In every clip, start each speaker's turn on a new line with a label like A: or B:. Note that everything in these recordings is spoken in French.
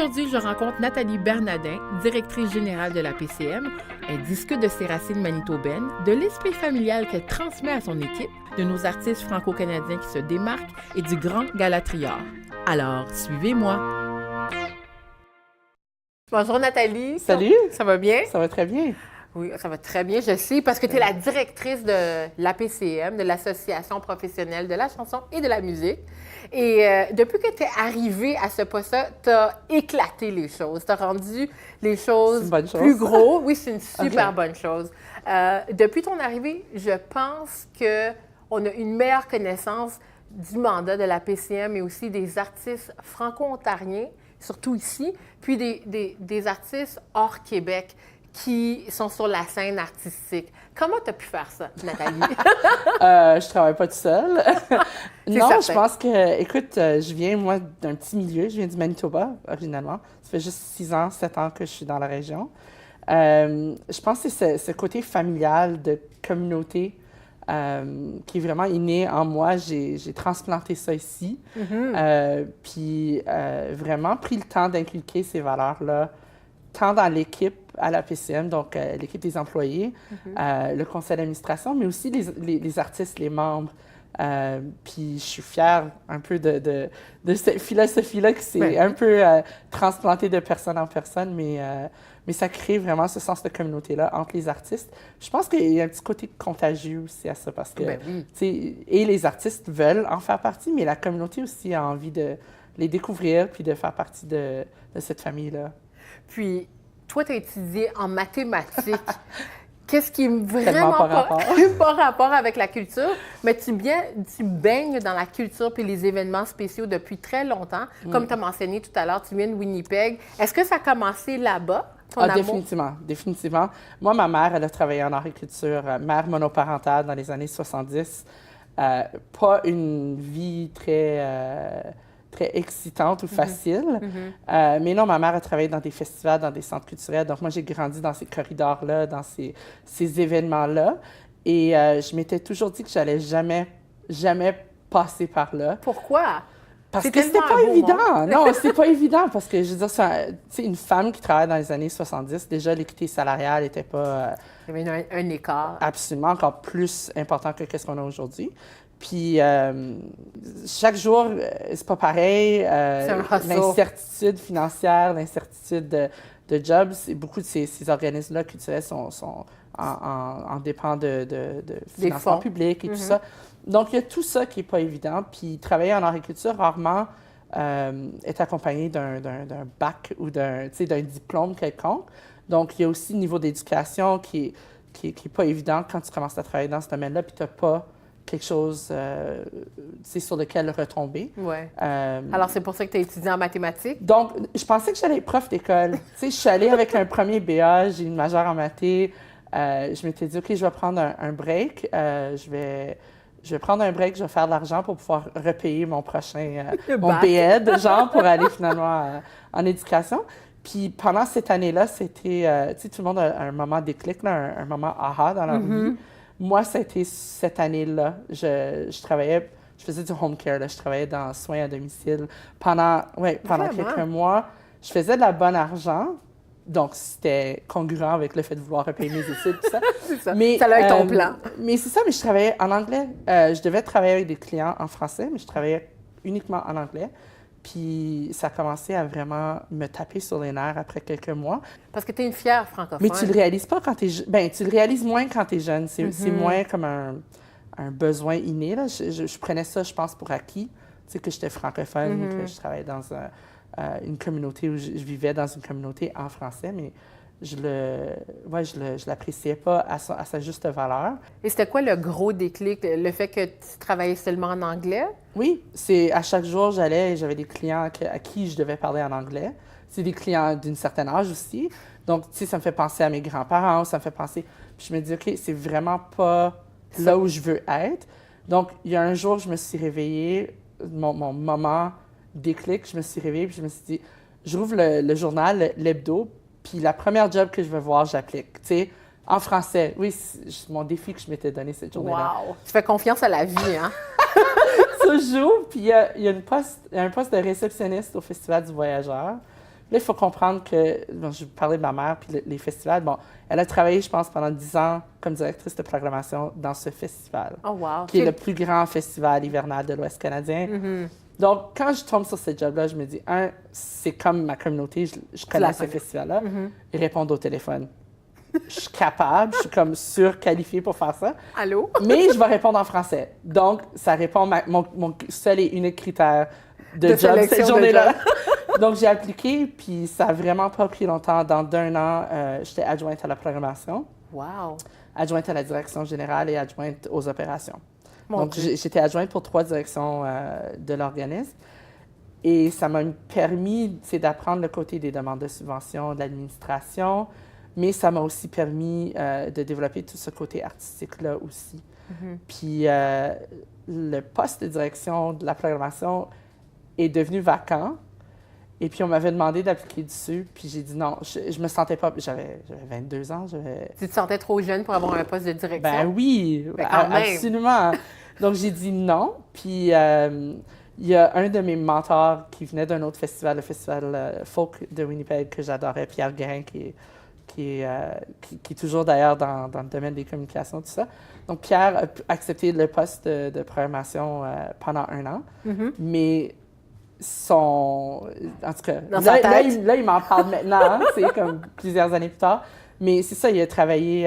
A: Aujourd'hui, je rencontre Nathalie Bernadin, directrice générale de la PCM. Elle discute de ses racines manitobaines, de l'esprit familial qu'elle transmet à son équipe, de nos artistes franco-canadiens qui se démarquent et du grand Gala Triard. Alors, suivez-moi. Bonjour Nathalie.
B: Salut.
A: Ça va bien?
B: Ça va très bien.
A: Oui, ça va très bien, je sais, parce que tu es la directrice de l'APCM, de l'Association professionnelle de la chanson et de la musique. Et depuis que tu es arrivée à ce poste-là, tu as éclaté les choses. Tu as rendu les choses plus gros. Oui, c'est une super bonne chose. Depuis ton arrivée, je pense qu'on a une meilleure connaissance du mandat de l'APCM et aussi des artistes franco-ontariens, surtout ici, puis des artistes hors Québec qui sont sur la scène artistique. Comment tu as pu faire ça, Nathalie?
B: Je travaille pas toute seule. Non,
A: certain.
B: Je pense que, écoute, je viens, moi, d'un petit milieu. Je viens du Manitoba, originalement. Ça fait juste 6 ans, 7 ans que je suis dans la région. Je pense que c'est ce côté familial de communauté qui est vraiment inné en moi. J'ai transplanté ça ici. Puis vraiment pris le temps d'inculquer ces valeurs-là, tant dans l'équipe à la PCM, donc l'équipe des employés, le conseil d'administration, mais aussi les artistes, les membres. Puis je suis fière un peu de cette philosophie-là qui s'est un peu transplantée de personne en personne, mais ça crée vraiment ce sens de communauté-là entre les artistes. Je pense qu'il y a un petit côté contagieux aussi à ça, parce que et les artistes veulent en faire partie, mais la communauté aussi a envie de les découvrir puis de faire partie de cette famille-là.
A: Puis, toi, tu as étudié en mathématiques. Qu'est-ce qui est
B: Tellement
A: pas rapport avec la culture, mais tu baignes dans la culture puis les événements spéciaux depuis très longtemps. Comme tu as mentionné tout à l'heure, tu viens de Winnipeg. Est-ce que ça a commencé là-bas, ton amour?
B: Définitivement. Moi, ma mère, elle a travaillé en agriculture, mère monoparentale dans les années 70. Pas une vie très excitante ou facile. Mais non, ma mère a travaillé dans des festivals, dans des centres culturels. Donc, moi, j'ai grandi dans ces corridors-là, dans ces événements-là. Et je m'étais toujours dit que j'allais jamais passer par là.
A: Pourquoi?
B: Parce que c'était pas évident. Non, c'est pas évident. Parce que, je veux dire, une femme qui travaille dans les années 70, déjà, l'équité salariale n'était pas...
A: Il y avait un écart.
B: Absolument, encore plus important que ce qu'on a aujourd'hui. Puis, chaque jour, c'est pas pareil. L'incertitude financière, l'incertitude de jobs, beaucoup de ces organismes-là culturels sont en dépend de financement public et tout ça. Donc, il y a tout ça qui n'est pas évident. Puis, travailler en agriculture, rarement est accompagné d'un bac ou d'un diplôme quelconque. Donc, il y a aussi le niveau d'éducation qui est pas évident quand tu commences à travailler dans ce domaine-là, puis tu n'as pas quelque chose sur lequel retomber.
A: Oui. Alors, c'est pour ça que tu as étudié en mathématiques?
B: Donc, je pensais que j'allais être prof d'école. Je suis allée avec un premier BA, j'ai une majeure en maths. Je m'étais dit, OK, je vais prendre un break. Je vais prendre un break, je vais faire de l'argent pour pouvoir repayer mon prochain, mon BEd, genre, pour aller finalement en éducation. Puis pendant cette année-là, c'était, tout le monde a un moment déclic, là, un moment aha dans leur vie. Moi, ça a été cette année-là. Je travaillais, je faisais du home care, là. Je travaillais dans soins à domicile pendant quelques mois. Je faisais de la bonne argent, donc c'était congruent avec le fait de vouloir repayer mes études, tout ça.
A: C'est ça. Mais, ça allait être ton plan.
B: Mais c'est ça, mais je travaillais en anglais. Je devais travailler avec des clients en français, mais je travaillais uniquement en anglais. Puis ça a commencé à vraiment me taper sur les nerfs après quelques mois.
A: Parce que tu es une fière francophone.
B: Mais tu le réalises pas quand tu es jeune. Bien, tu le réalises moins quand tu es jeune. C'est moins comme un besoin inné, là. Je prenais ça, je pense, pour acquis. Tu sais, que j'étais francophone, que je travaillais dans une communauté où je vivais dans une communauté en français, mais je l'appréciais pas à sa juste valeur.
A: Et c'était quoi le gros déclic? Le fait que tu travaillais seulement en anglais?
B: Oui, c'est à chaque jour, j'allais et j'avais des clients à qui je devais parler en anglais. C'est des clients d'une certaine âge aussi. Donc, tu sais, ça me fait penser à mes grands-parents, ça me fait penser... Puis je me dis, OK, c'est vraiment pas là où je veux être. Donc, il y a un jour, je me suis réveillée, mon moment déclic, je me suis réveillée, puis je me suis dit, j'ouvre le journal, l'hebdo, puis la première job que je veux voir, j'applique. Tu sais, en français. Oui, c'est mon défi que je m'étais donné cette journée-là.
A: Wow! Tu fais confiance à la vie, hein?
B: Toujours. Puis il y a un poste de réceptionniste au Festival du Voyageur. Là, il faut comprendre que, bon, je parlais de ma mère, puis les festivals, bon, elle a travaillé, je pense, pendant 10 ans comme directrice de programmation dans ce festival,
A: Oh, wow.
B: qui est le plus grand festival hivernal de l'Ouest canadien. Donc, quand je tombe sur ce job-là, je me dis, c'est comme ma communauté, je connais ce festival-là, ils répondent au téléphone. Je suis capable, je suis comme surqualifiée pour faire ça.
A: Allô?
B: Mais je vais répondre en français. Donc, ça répond à mon seul et unique critère de job cette journée-là. Donc, j'ai appliqué, puis ça n'a vraiment pas pris longtemps. Dans d'un an, j'étais adjointe à la programmation,
A: Wow.
B: adjointe à la direction générale et adjointe aux opérations. Donc,
A: Dieu.
B: j'étais adjointe pour 3 directions de l'organisme. Et ça m'a permis d'apprendre le côté des demandes de subventions, de l'administration, mais ça m'a aussi permis de développer tout ce côté artistique-là aussi. Puis le poste de direction de la programmation est devenu vacant. Et puis on m'avait demandé d'appliquer dessus. Puis j'ai dit non, je me sentais pas... J'avais 22 ans.
A: Tu te sentais trop jeune pour avoir un poste de direction?
B: Ben oui, absolument. Donc j'ai dit non. Puis il y a un de mes mentors qui venait d'un autre festival, le festival folk de Winnipeg, que j'adorais, Pierre Guérin, qui est toujours d'ailleurs dans le domaine des communications, tout ça. Donc, Pierre a accepté le poste de programmation pendant 1 an, mais en tout cas, là, il m'en parle maintenant, hein, c'est comme plusieurs années plus tard, mais c'est ça, il a travaillé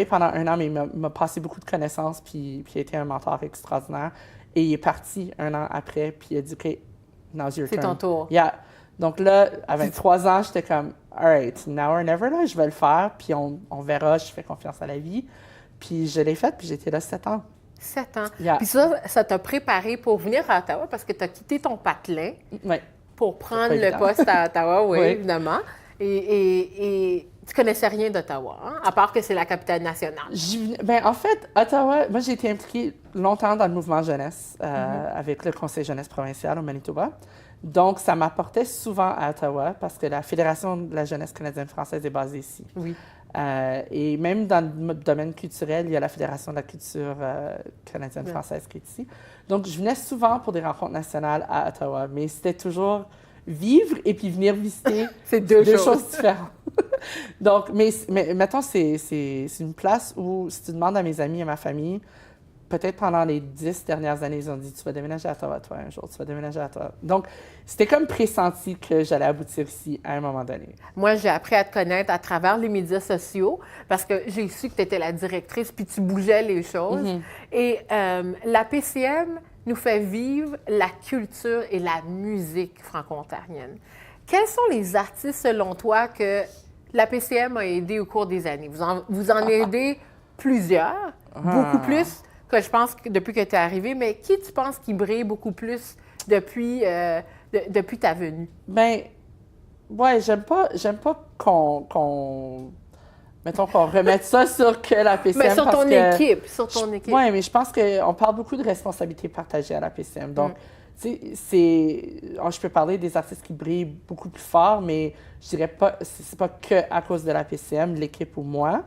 B: pendant 1 an, mais il m'a passé beaucoup de connaissances, puis il a été un mentor extraordinaire, et il est parti 1 an après, puis il a dit « OK, now's your turn ».
A: C'est ton tour.
B: Yeah. Donc là, à 23 ans, j'étais comme « All right, now or never, là, je vais le faire, puis on verra, je fais confiance à la vie ». Puis je l'ai fait, puis j'étais là 7 ans.
A: 7 ans.
B: Yeah.
A: Puis ça t'a préparé pour venir à Ottawa parce que tu as quitté ton patelin pour prendre le poste à Ottawa, oui, évidemment. Et tu connaissais rien d'Ottawa, hein, à part que c'est la capitale nationale.
B: En fait, Ottawa, moi, j'ai été impliquée longtemps dans le mouvement jeunesse avec le Conseil jeunesse provincial au Manitoba. Donc, ça m'apportait souvent à Ottawa parce que la Fédération de la jeunesse canadienne-française est basée ici.
A: Oui.
B: Et même dans le domaine culturel, il y a la Fédération de la culture canadienne-française qui est ici. Donc, je venais souvent pour des rencontres nationales à Ottawa, mais c'était toujours vivre et puis venir visiter.
A: C'est deux
B: choses différentes. Donc, mais mettons, c'est une place où, si tu demandes à mes amis, à ma famille, peut-être pendant les 10 dernières années, ils ont dit « Tu vas déménager à Ottawa, toi, un jour, tu vas déménager à Ottawa. » Donc, c'était comme pressenti que j'allais aboutir ici à un moment donné.
A: Moi, j'ai appris à te connaître à travers les médias sociaux parce que j'ai su que tu étais la directrice puis tu bougeais les choses. Et la PCM nous fait vivre la culture et la musique franco-ontarienne. Quels sont les artistes, selon toi, que la PCM a aidé au cours des années? Vous en aidez plusieurs, beaucoup plus que je pense que depuis que tu es arrivé, mais qui tu penses qui brille beaucoup plus depuis ta venue?
B: Ben, ouais, j'aime pas qu'on remette ça sur que la PCM. Mais
A: sur ton équipe.
B: Oui, mais je pense qu'on parle beaucoup de responsabilités partagées à la PCM. Donc, tu sais, je peux parler des artistes qui brillent beaucoup plus fort, mais je dirais pas, c'est pas que à cause de la PCM, l'équipe ou moi.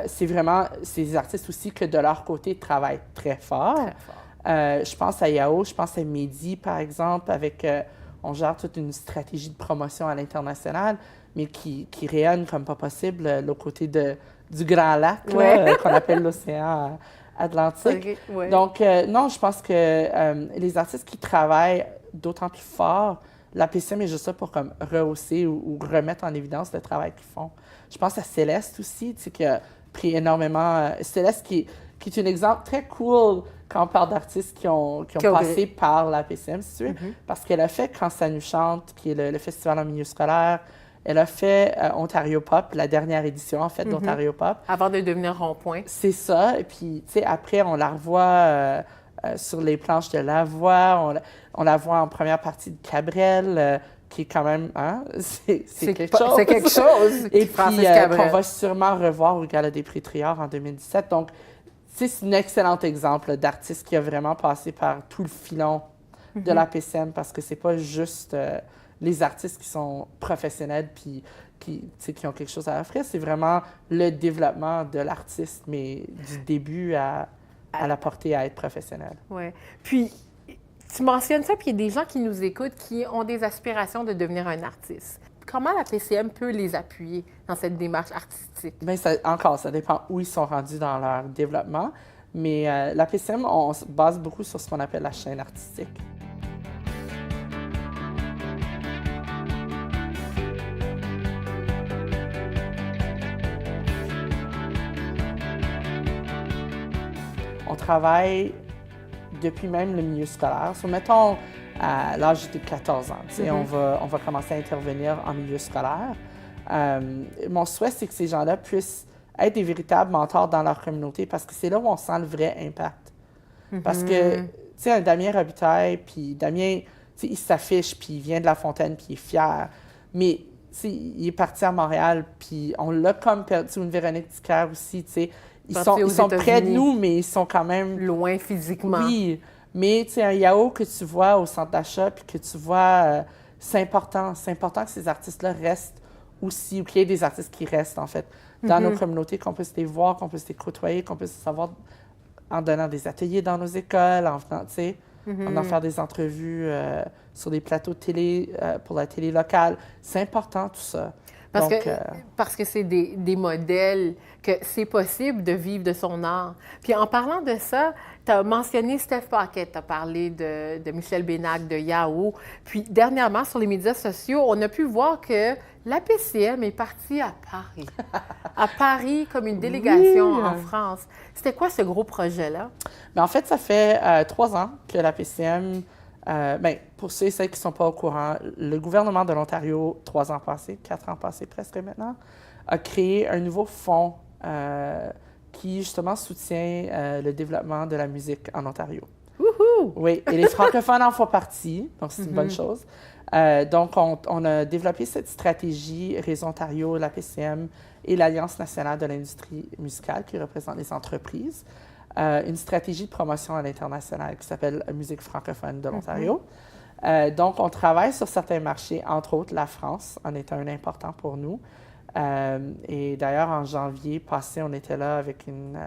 B: C'est vraiment ces artistes aussi que de leur côté travaillent très fort.
A: Très fort.
B: Je pense à Yao, je pense à Mehdi, par exemple, avec... on gère toute une stratégie de promotion à l'international, mais qui rayonne comme pas possible le côté du Grand Lac, qu'on appelle l'océan Atlantique. Donc, non, je pense que les artistes qui travaillent d'autant plus fort, la PCM est juste ça pour comme rehausser ou remettre en évidence le travail qu'ils font. Je pense à Céleste aussi, tu sais, qui a pris énormément... Céleste qui est un exemple très cool quand on parle d'artistes qui ont passé par la PCM, si tu veux, parce qu'elle a fait Quand ça nous chante, qui est le festival en milieu scolaire. Elle a fait Ontario Pop, la dernière édition, en fait, d'Ontario Pop.
A: Avant de devenir Rond-Point.
B: C'est ça. Et puis, tu sais, après, on la revoit sur les planches de La Voix. On la voit en première partie de Cabrel, qui est quand même, hein, c'est quelque chose.
A: C'est quelque chose.
B: Et puis, qu'on va sûrement revoir au Gala des Prix Triard en 2017. Donc, c'est un excellent exemple d'artiste qui a vraiment passé par tout le filon de la PCM parce que c'est pas juste les artistes qui sont professionnels puis qui ont quelque chose à offrir, c'est vraiment le développement de l'artiste, mais du début à la portée à être professionnel.
A: Oui. Puis, Tu mentionnes ça, puis il y a des gens qui nous écoutent qui ont des aspirations de devenir un artiste. Comment la PCM peut les appuyer dans cette démarche artistique?
B: Bien, ça dépend où ils sont rendus dans leur développement. Mais la PCM, on se base beaucoup sur ce qu'on appelle la chaîne artistique. On travaille depuis même le milieu scolaire. Mettons, à l'âge de 14 ans, on va commencer à intervenir en milieu scolaire. Mon souhait, c'est que ces gens-là puissent être des véritables mentors dans leur communauté parce que c'est là où on sent le vrai impact. Parce que, tu sais, un Damien Robitaille, puis Damien, il s'affiche, puis il vient de La Fontaine, puis il est fier. Mais, il est parti à Montréal, puis on l'a comme perdu. Une Véronique Dicker aussi, tu sais. Ils sont près de nous, mais ils sont quand même...
A: Loin physiquement.
B: Oui, mais tu sais, un Yao que tu vois au centre d'achat, puis que tu vois, c'est important. C'est important que ces artistes-là restent aussi, ou qu'il y ait des artistes qui restent, en fait, dans nos communautés, qu'on puisse les voir, qu'on puisse les côtoyer, qu'on puisse savoir en donnant des ateliers dans nos écoles, en venant, tu sais, en allant faire des entrevues sur des plateaux de télé pour la télé locale. C'est important, tout ça.
A: Parce que c'est des modèles, que c'est possible de vivre de son art. Puis en parlant de ça, tu as mentionné Steph Paquette, tu as parlé de Michel Bénac, de Yao. Puis dernièrement, sur les médias sociaux, on a pu voir que la PCM est partie à Paris. À Paris, comme une délégation en France. C'était quoi ce gros projet-là?
B: Mais en fait, ça fait 3 ans que la PCM... pour ceux et celles qui ne sont pas au courant, le gouvernement de l'Ontario, 3 ans passés, 4 ans passés presque maintenant, a créé un nouveau fonds qui, justement, soutient le développement de la musique en Ontario.
A: Wouhou!
B: Oui, et les francophones en font partie, donc c'est une bonne chose. Donc, on a développé cette stratégie Réseau Ontario, la PCM et l'Alliance nationale de l'industrie musicale qui représente les entreprises. Une stratégie de promotion à l'international qui s'appelle Musique francophone de l'Ontario. Donc, on travaille sur certains marchés, entre autres la France en est un important pour nous. Et d'ailleurs, en janvier passé, on était là avec une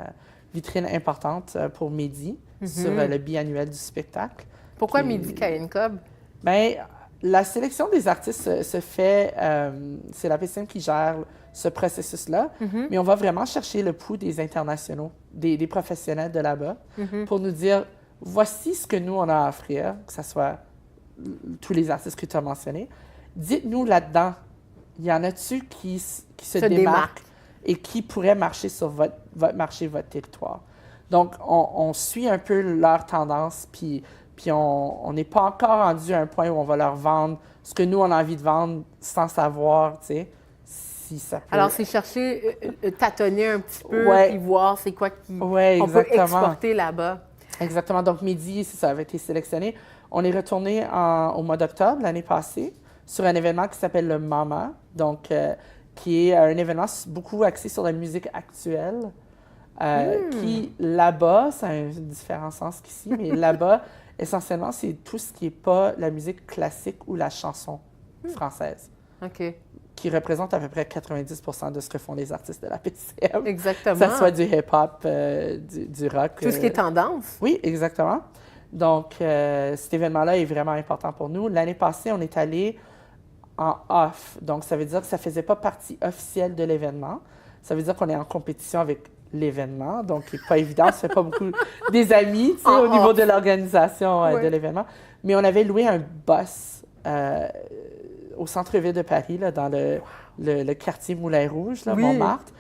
B: vitrine importante pour Midi sur le biannuel du spectacle.
A: Pourquoi Midi Kayenkob?
B: Bien, la sélection des artistes se fait, c'est la PCM qui gère ce processus-là, mais on va vraiment chercher le pouls des internationaux, des professionnels de là-bas, pour nous dire, voici ce que nous, on a à offrir, que ce soit tous les artistes que tu as mentionnés. Dites-nous là-dedans, y en a-tu qui se démarquent et qui pourraient marcher sur votre marché, votre territoire? Donc, on suit un peu leur tendance, puis on n'est pas encore rendu à un point où on va leur vendre ce que nous, on a envie de vendre sans savoir, tu sais, si ça peut...
A: Alors, c'est chercher, tâtonner un petit peu, puis voir c'est quoi qu'on peut exporter là-bas.
B: Exactement. Donc, Midi, ça avait été sélectionné. On est retourné au mois d'octobre, l'année passée, sur un événement qui s'appelle le MAMA, donc qui est un événement beaucoup axé sur la musique actuelle, qui, là-bas, ça a un différent sens qu'ici, mais là-bas, essentiellement, c'est tout ce qui n'est pas la musique classique ou la chanson française.
A: OK.
B: Qui représente à peu près 90% de ce que font les artistes de la PCM.
A: Exactement.
B: Que ce soit du hip-hop, du rock.
A: Tout ce qui est tendance.
B: Oui, exactement. Donc, cet événement-là est vraiment important pour nous. L'année passée, on est allé en off. Donc, ça veut dire que ça ne faisait pas partie officielle de l'événement. Ça veut dire qu'on est en compétition avec l'événement. Donc, c'est pas évident. Ça fait pas beaucoup des amis, tu sais, au niveau de l'organisation de l'événement. Mais on avait loué un bus au centre-ville de Paris, là, dans le quartier Moulin-Rouge, là, Montmartre.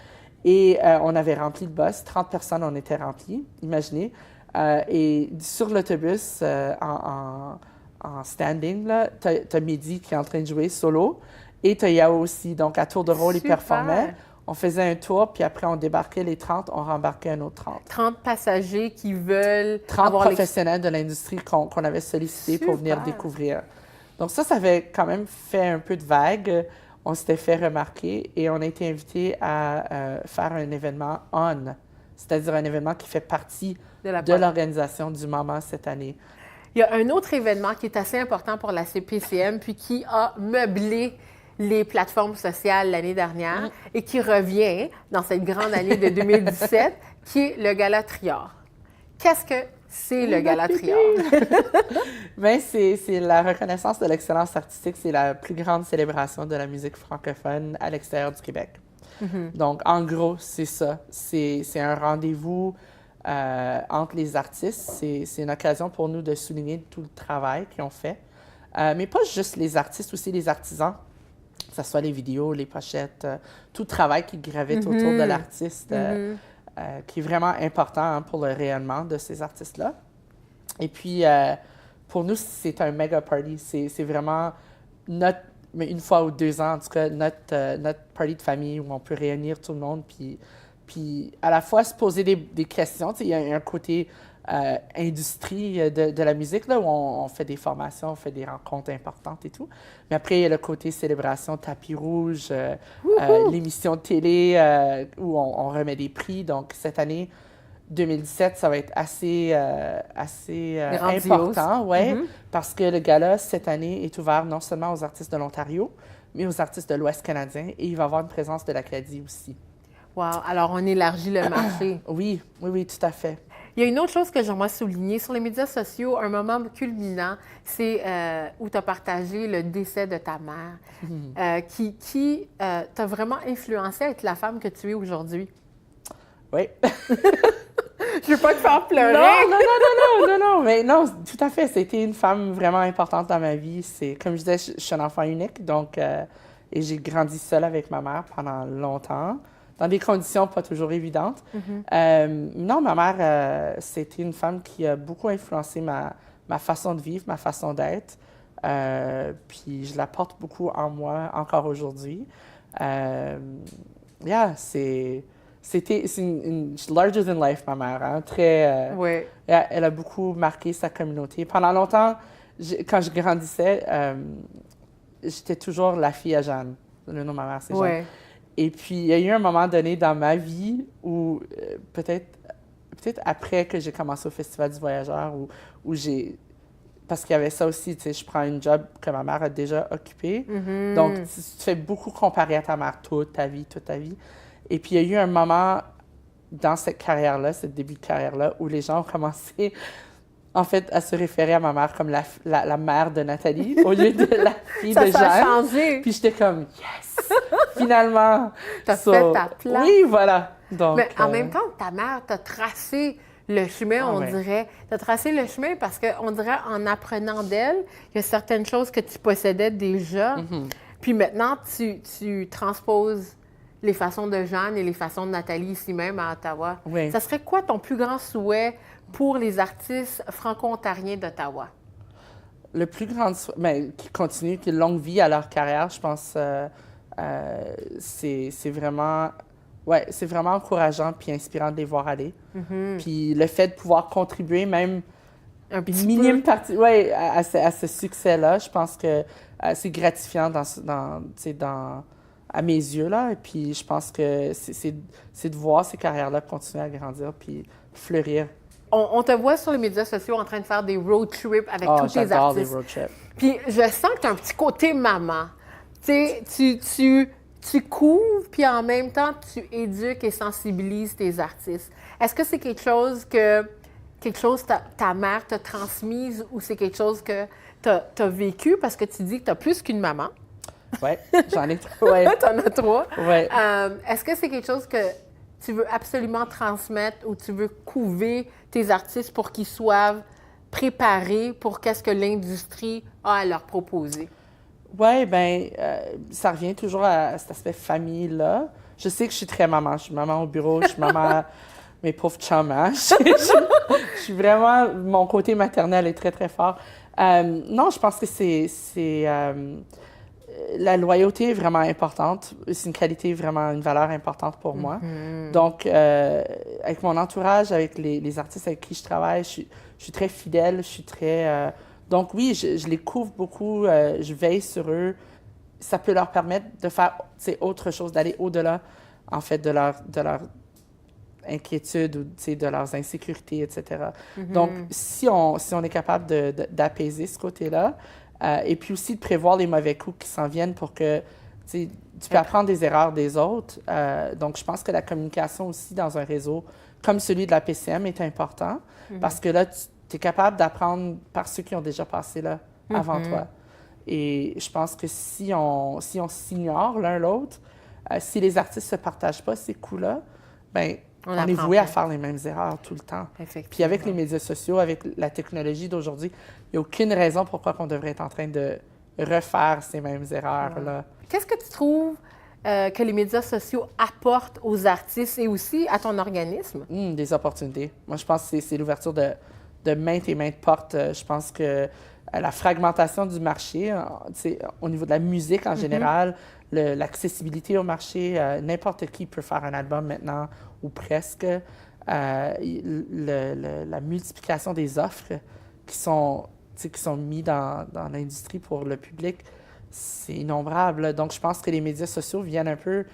B: Et on avait rempli le bus. 30 personnes, on était remplis, imaginez. Et sur l'autobus, en standing, tu as Midi qui est en train de jouer solo. Et tu as Yao aussi. Donc, à tour de rôle, il performait. On faisait un tour, puis après, on débarquait les 30, on rembarquait un autre 30.
A: 30 passagers qui veulent
B: 30 professionnels de l'industrie qu'on avait sollicités pour venir découvrir. Donc ça avait quand même fait un peu de vague. On s'était fait remarquer et on a été invité à faire un événement on, c'est-à-dire un événement qui fait partie de l'organisation du MAMA cette année.
A: Il y a un autre événement qui est assez important pour la CPCM, puis qui a meublé les plateformes sociales l'année dernière et qui revient dans cette grande année de 2017, qui est le Gala Trior. Qu'est-ce que c'est le Gala Triard?
B: Ben, c'est la reconnaissance de l'excellence artistique. C'est la plus grande célébration de la musique francophone à l'extérieur du Québec. Donc, en gros, c'est ça. C'est un rendez-vous entre les artistes. C'est une occasion pour nous de souligner tout le travail qu'ils ont fait. Mais pas juste les artistes, aussi les artisans, que ce soit les vidéos, les pochettes, tout le travail qui gravite autour de l'artiste, qui est vraiment important hein, pour le rayonnement de ces artistes-là. Et puis, pour nous, c'est un méga party. C'est vraiment mais une fois ou 2 ans, en tout cas, notre party de famille où on peut réunir tout le monde, puis à la fois se poser des questions. Il y a un côté industrie de la musique, là, où on fait des formations, on fait des rencontres importantes et tout. Mais après, il y a le côté célébration, tapis rouge, l'émission de télé où on remet des prix. Donc, cette année, 2017, ça va être assez important, ouais, parce que le gala, cette année, est ouvert non seulement aux artistes de l'Ontario, mais aux artistes de l'Ouest canadien, et il va y avoir une présence de l'Acadie aussi.
A: Wow! Alors, on élargit le marché.
B: Oui, tout à fait.
A: Il y a une autre chose que j'aimerais souligner. Sur les médias sociaux, un moment culminant, c'est où tu as partagé le décès de ta mère, qui t'a vraiment influencé à être la femme que tu es aujourd'hui.
B: Oui.
A: Je veux pas te faire pleurer.
B: Non, mais non, tout à fait. C'était une femme vraiment importante dans ma vie. Comme je disais, je suis un enfant unique, donc, et j'ai grandi seule avec ma mère pendant longtemps, dans des conditions pas toujours évidentes. Non, ma mère, c'était une femme qui a beaucoup influencé ma façon de vivre, ma façon d'être. Puis je la porte beaucoup en moi encore aujourd'hui. C'est une larger than life, ma mère. Hein?
A: Oui.
B: Elle a beaucoup marqué sa communauté. Pendant longtemps, quand je grandissais, j'étais toujours la fille à Jeanne. Le nom de ma mère, c'est Jeanne. Et puis, il y a eu un moment donné dans ma vie où, peut-être après que j'ai commencé au Festival du Voyageur, où j'ai... Parce qu'il y avait ça aussi, tu sais, je prends une job que ma mère a déjà occupée. Donc, tu te fais beaucoup comparer à ta mère toute ta vie. Et puis, il y a eu un moment dans cette carrière-là, ce début de carrière-là, où les gens ont commencé, en fait, à se référer à ma mère comme la mère de Nathalie, au lieu de la fille de Jeanne.
A: Ça a changé.
B: Puis j'étais comme, yes! Finalement!
A: T'as fait ta place.
B: Oui, voilà. Donc,
A: mais en même temps, ta mère t'a tracé le chemin, on dirait. T'as tracé le chemin parce qu'on dirait, en apprenant d'elle, il y a certaines choses que tu possédais déjà. Puis maintenant, tu transposes les façons de Jeanne et les façons de Nathalie ici même à Ottawa.
B: Oui.
A: Ça serait quoi ton plus grand souhait pour les artistes franco-ontariens d'Ottawa?
B: Le plus grand souhait, mais qui continue, qui longue vie à leur carrière, je pense, c'est vraiment... Ouais, c'est vraiment encourageant puis inspirant de les voir aller. Puis le fait de pouvoir contribuer même
A: un petit
B: minime partie, à ce succès-là, je pense que c'est gratifiant à mes yeux, là. Et puis, je pense que c'est de voir ces carrières-là continuer à grandir puis fleurir.
A: On te voit sur les médias sociaux en train de faire des road trips avec tous tes
B: j'adore
A: artistes.
B: les road trips.
A: Puis, je sens que tu as un petit côté maman. Tu sais, tu couvres, puis en même temps, tu éduques et sensibilises tes artistes. Est-ce que c'est quelque chose que ta mère t'a transmise ou c'est quelque chose que tu as vécu parce que tu dis que tu as plus qu'une maman?
B: Oui, j'en ai 3. Ouais.
A: T'en as 3.
B: Ouais.
A: Est-ce que c'est quelque chose que tu veux absolument transmettre ou tu veux couver tes artistes pour qu'ils soient préparés pour qu'est-ce que l'industrie a à leur proposer?
B: Oui, bien, ça revient toujours à cet aspect famille-là. Je sais que je suis très maman. Je suis maman au bureau, je suis maman mes pauvres chums. Hein? Je suis vraiment... Mon côté maternel est très, très fort. Non, je pense que c'est la loyauté est vraiment importante. C'est une qualité, vraiment une valeur importante pour moi. Donc, avec mon entourage, avec les artistes avec qui je travaille, je suis très fidèle, je suis très... donc oui, je les couvre beaucoup, je veille sur eux. Ça peut leur permettre de faire autre chose, d'aller au-delà, en fait, de leur inquiétudes ou de leurs insécurités, etc. Donc, si on est capable d'apaiser ce côté-là, et puis aussi de prévoir les mauvais coups qui s'en viennent pour que tu peux apprendre des erreurs des autres. Donc, je pense que la communication aussi dans un réseau comme celui de la PCM est important parce que là, tu es capable d'apprendre par ceux qui ont déjà passé là avant toi. Et je pense que si on s'ignore l'un l'autre, si les artistes ne se partagent pas ces coups-là, ben on est voué à faire les mêmes erreurs tout le temps. Puis avec les médias sociaux, avec la technologie d'aujourd'hui, il n'y a aucune raison pourquoi on devrait être en train de refaire ces mêmes erreurs-là.
A: Qu'est-ce que tu trouves que les médias sociaux apportent aux artistes et aussi à ton organisme?
B: Des opportunités. Moi, je pense que c'est l'ouverture de maintes et maintes portes. Je pense que la fragmentation du marché, au niveau de la musique en général, l'accessibilité au marché, n'importe qui peut faire un album maintenant, ou presque. La multiplication des offres qui sont mises dans l'industrie pour le public, c'est innombrable. Donc, je pense que les médias sociaux viennent un peu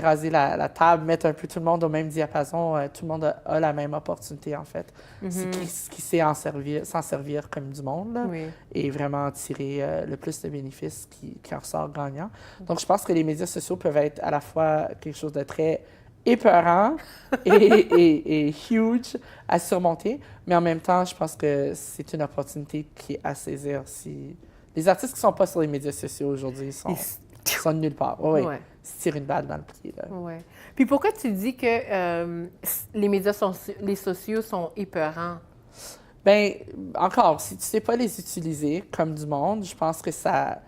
B: raser la table, mettre un peu tout le monde au même diapason. Tout le monde a la même opportunité, en fait. C'est qui sait s'en servir comme du monde là, et vraiment tirer le plus de bénéfices qui en ressort gagnant. Donc, je pense que les médias sociaux peuvent être à la fois quelque chose de très épeurant et huge à surmonter, mais en même temps, je pense que c'est une opportunité qui est à saisir. Si les artistes qui ne sont pas sur les médias sociaux aujourd'hui sont de nulle part. Se tirent une balle dans le pied.
A: Ouais. Puis pourquoi tu dis que les médias sociaux sont épeurants?
B: Bien, encore, si tu ne sais pas les utiliser comme du monde, je pense que ça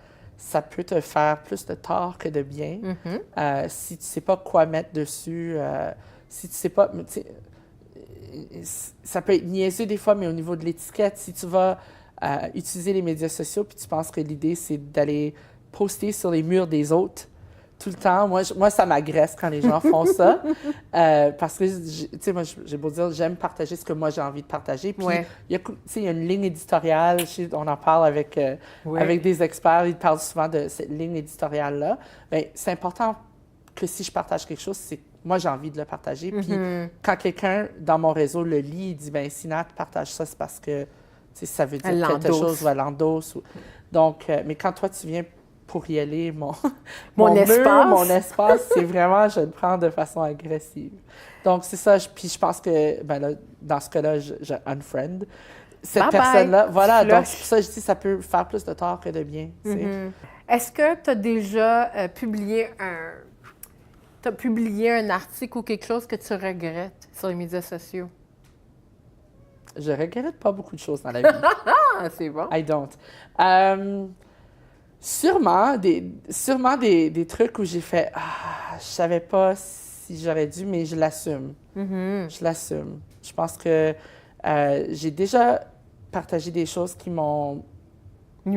B: peut te faire plus de tort que de bien. Si tu ne sais pas quoi mettre dessus, si tu ne sais pas... Ça peut être niaiseux des fois, mais au niveau de l'étiquette, si tu vas utiliser les médias sociaux puis tu penses que l'idée, c'est d'aller poster sur les murs des autres tout le temps. Moi ça m'agresse quand les gens font ça. Parce que, moi, j'ai beau dire, j'aime partager ce que moi, j'ai envie de partager. Puis, il y a une ligne éditoriale. On en parle avec des experts. Ils parlent souvent de cette ligne éditoriale-là. Bien, c'est important que si je partage quelque chose, c'est que moi, j'ai envie de le partager. Puis, quand quelqu'un dans mon réseau le lit, il dit, bien, si Nat partage ça, c'est parce que ça veut dire quelque chose ou elle l'endosse. Donc, mais quand toi, tu viens pour y aller, mon espace, c'est vraiment, je le prends de façon agressive. Donc, c'est ça. Puis je pense que, là, dans ce cas-là, je unfriend cette personne-là. Voilà, donc c'est pour ça que je dis ça peut faire plus de tort que de bien.
A: Est-ce que tu as déjà publié un article ou quelque chose que tu regrettes sur les médias sociaux?
B: Je regrette pas beaucoup de choses dans la vie.
A: Ah, c'est bon.
B: I don't. Sûrement des trucs où j'ai fait je savais pas si j'aurais dû, mais je l'assume. Je l'assume. Je pense que j'ai déjà partagé des choses qui m'ont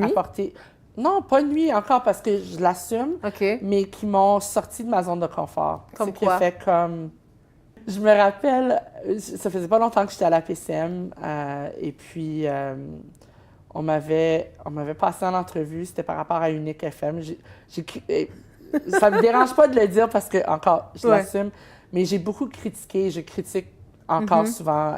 B: apporté... Non, pas nuit encore, parce que je l'assume, mais qui m'ont sorti de ma zone de confort.
A: Comme quoi?
B: Qui fait comme... Je me rappelle, ça faisait pas longtemps que j'étais à la PCM, et puis... On m'avait passé en entrevue, c'était par rapport à Unique FM. Ça me dérange pas de le dire parce que, encore, je l'assume, mais j'ai beaucoup critiqué, je critique encore souvent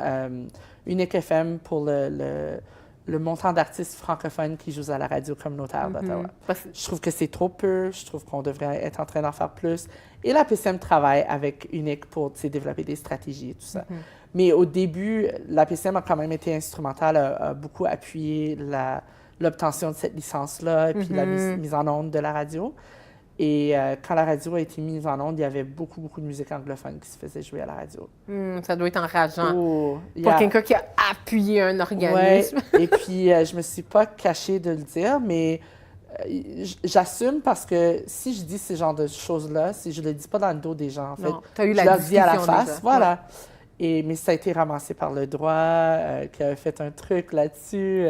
B: Unique FM pour le montant d'artistes francophones qui jouent à la radio communautaire d'Ottawa. Je trouve que c'est trop peu, je trouve qu'on devrait être en train d'en faire plus. Et la PCM travaille avec Unique pour développer des stratégies et tout ça. Mais au début, la PCM a quand même été instrumentale, a beaucoup appuyé l'obtention de cette licence-là et puis la mise en onde de la radio. Et quand la radio a été mise en onde, il y avait beaucoup de musique anglophone qui se faisait jouer à la radio.
A: Ça doit être enrageant pour quelqu'un qui a appuyé un organisme.
B: Et puis, je me suis pas cachée de le dire, mais j'assume parce que si je dis ce genre de choses-là, si je le dis pas dans le dos des gens, en fait, je leur dis à la face, voilà. Mais ça a été ramassé par le droit, qui avait fait un truc là-dessus.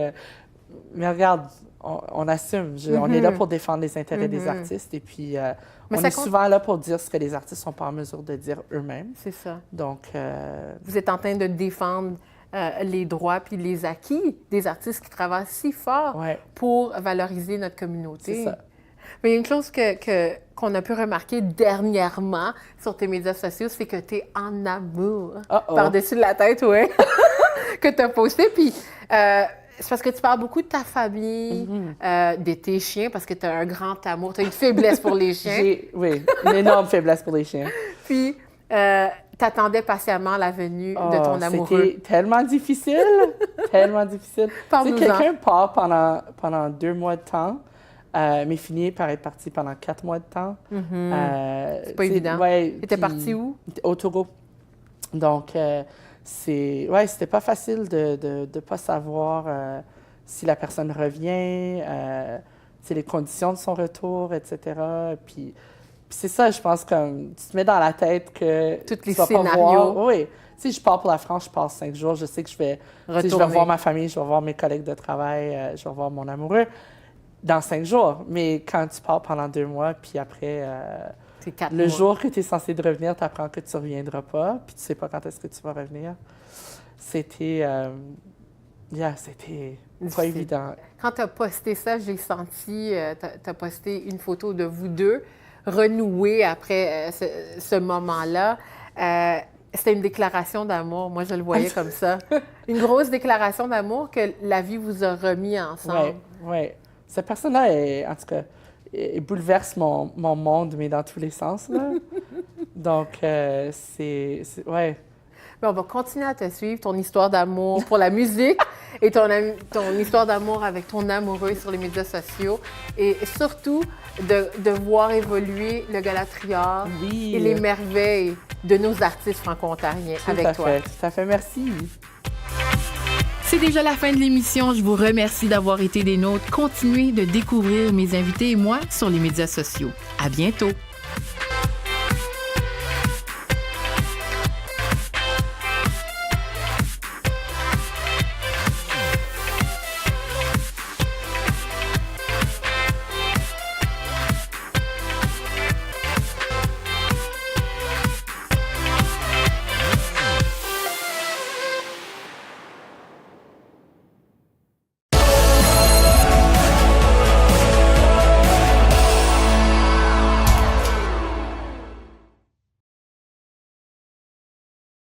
B: Mais regarde, on assume. On est là pour défendre les intérêts des artistes. Et puis, on est souvent là pour dire ce que les artistes ne sont pas en mesure de dire eux-mêmes.
A: C'est ça.
B: Donc...
A: Vous êtes en train de défendre les droits puis les acquis des artistes qui travaillent si fort pour valoriser notre communauté.
B: C'est ça.
A: Mais il y a une chose qu'on a pu remarquer dernièrement sur tes médias sociaux, c'est que tu es en amour par-dessus la tête, que tu as posté. Puis c'est parce que tu parles beaucoup de ta famille, de tes chiens, parce que tu as un grand amour, tu as une faiblesse pour les chiens.
B: Oui, une énorme faiblesse pour les chiens.
A: Puis tu t'attendais patiemment la venue de ton amoureux?
B: C'était tellement difficile, tellement difficile. Tu sais,
A: Parle-nous-en.
B: quelqu'un part pendant 2 mois de temps, mais finit par être parti pendant 4 mois de temps.
A: C'est pas évident.
B: Ouais,
A: T'étais
B: puis-
A: parti où?
B: Au Togo. Donc, c'était pas facile de pas savoir si la personne revient, les conditions de son retour, etc. Puis c'est ça, je pense, comme tu te mets dans la tête que
A: Tous les
B: tu vas pas
A: scénarios.
B: voir. Oui. Si je pars pour la France, je pars 5 jours. Je sais que je vais
A: Retourner.
B: voir ma famille, je vais voir mes collègues de travail, je vais voir mon amoureux dans 5 jours. Mais quand tu pars pendant 2 mois, puis après,
A: C'est 4
B: le
A: mois.
B: jour que tu es censé de revenir, tu apprends que tu ne reviendras pas, puis tu sais pas quand est-ce que tu vas revenir. C'était c'était pas
A: Difficile.
B: évident.
A: Quand tu as posté ça, j'ai senti, tu as posté une photo de vous deux renouer après ce moment-là. C'était une déclaration d'amour. Moi, je le voyais comme ça. Une grosse déclaration d'amour que la vie vous a remis ensemble.
B: Oui. Cette personne-là, en tout cas, elle bouleverse mon monde, mais dans tous les sens. Là. Donc, ouais.
A: Mais on va continuer à te suivre, ton histoire d'amour pour la musique et ton histoire d'amour avec ton amoureux sur les médias sociaux. Et surtout, de voir évoluer le Galatrior
B: Oui.
A: et les merveilles de nos artistes franco-ontariens avec toi.
B: Tout à fait. Merci.
C: C'est déjà la fin de l'émission. Je vous remercie d'avoir été des nôtres. Continuez de découvrir mes invités et moi sur les médias sociaux. À bientôt.